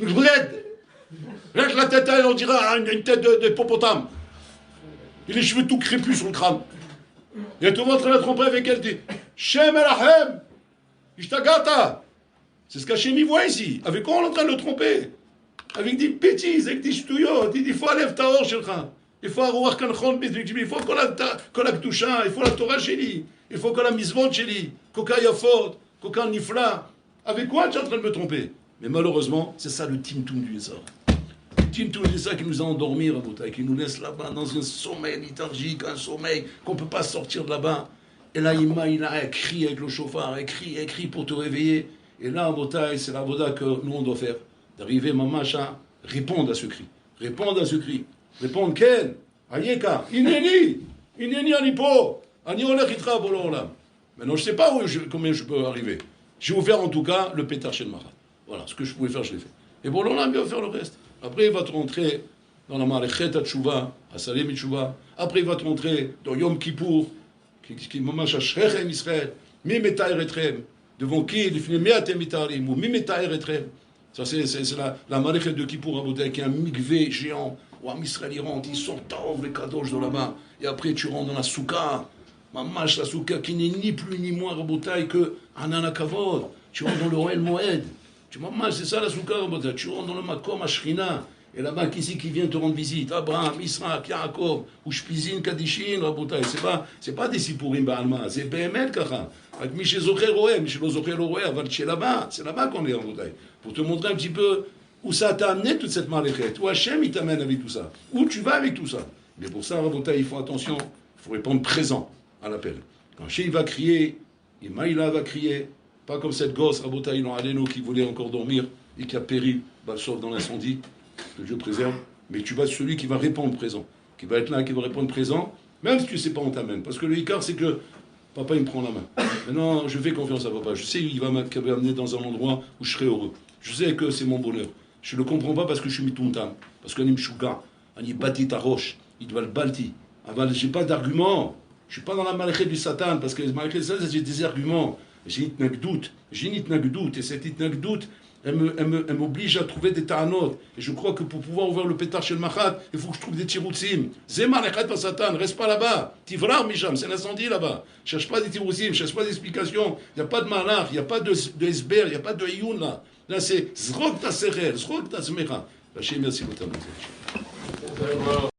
Une roulette. Là, la tête, elle, on dirait une tête de hippopotame. Et les cheveux tout crépus sur le crâne. Et elle te montre la tromper avec elle, dit Shem Elahem, Ishtagata. C'est ce qu'Hachem y voit ici. Avec quoi on est en train de le tromper? Avec des bêtises, avec des ch'touillots. Il faut aller ta hor shelcha. Il faut avoir kanchon, il faut qu'on la kdusha, il faut la Torah chez lui. Il faut que la misvot chez lui, koka yafot, koka nifla. Avec quoi tu es en train de me tromper? Mais malheureusement, c'est ça le timtoum du Yetzirah. Le timtoum du Yetzirah qui nous a endormis, Rabotai, qui nous laisse là-bas dans un sommeil léthargique, un sommeil qu'on ne peut pas sortir de là-bas. Et là, il a écrit avec le chauffard, écrit pour te réveiller. Et là, Rabotai, c'est la voda que nous on doit faire. D'arriver, mamacha, répondre à ce cri. Répondre, Ken, Ayeka, Ineni Anipo. Maintenant, je ne sais pas combien je peux arriver. J'ai offert en tout cas le pétard chez le Marat. Voilà, ce que je pouvais faire, je l'ai fait. Et bon, on a bien faire le reste. Après, il va te rentrer dans la Malechet à Tchouva, à Salem et Tchouva. Après, il va te rentrer dans Yom Kippour, qui mamash Ashrechem Israël, Mimeta Eretrem, devant qui il finit Meatem Itarim, ou Mimeta Eretrem. Ça, c'est la Malechet de Kippour à Bouddha, qui est un mikvé géant. Où un Israël, il rentre, ils sont les kadosh dans là-bas. Et après, tu rentres dans la soukha. Mamash, la soukha qui n'est ni plus ni moins Rabotai que Anana Kavod. Tu rentres dans le Roel Moed. Tu manges, c'est ça la soukha, tu rentres dans le makom à Shrina, et là-bas, qui c'est qui vient te rendre visite? Abraham, Israël, Yaakov, ou Shpizin, Kadishin, Rabotai. C'est pas des Sipourim Ba'alma, c'est Behemet Kacha. Avec Miché Zocher Roé, Miché Zocher Roé, Aval c'est là-bas qu'on est, Rabotai. Pour te montrer un petit peu où ça t'a amené toute cette maléchette, où Hachem il t'amène avec tout ça, où tu vas avec tout ça. Mais pour ça, Rabotai, il faut attention, il faut répondre présent à l'appel. Quand Shé va crier, et Maïla va crier, pas comme cette gosse, Rabotai, il en Aleno qui voulait encore dormir et qui a péri, sauf dans l'incendie. Que Dieu préserve, mais tu vas celui qui va répondre présent, qui va être là, qui va répondre présent, même si tu ne sais pas où on t'amène. Parce que le Icar, c'est que papa, il me prend la main. Maintenant, je fais confiance à papa. Je sais qu'il va m'amener dans un endroit où je serai heureux. Je sais que c'est mon bonheur. Je ne le comprends pas parce que je suis mituntam, parce qu'on est mchouga, on est bâti ta roche, il doit le balti. Je n'ai pas d'argument. Je ne suis pas dans la maléchette du Satan, parce que la maléchette du Satan, j'ai des arguments. J'ai une itnagdout, et cette itnagdout, elle m'oblige à trouver des ta'anot. Et je crois que pour pouvoir ouvrir le pétard chez le Machat, il faut que je trouve des tiroutsim. Zema lechat pas Satan, reste pas là-bas. Tivrar Misham, c'est l'incendie là-bas. Cherche pas des tiroutsim, cherche pas d'explications. Il n'y a pas de malach, il n'y a pas de esber, il n'y a pas de iyun là. Là c'est zrok ta serer, zrok ta zmecha. Hachem, merci pour ta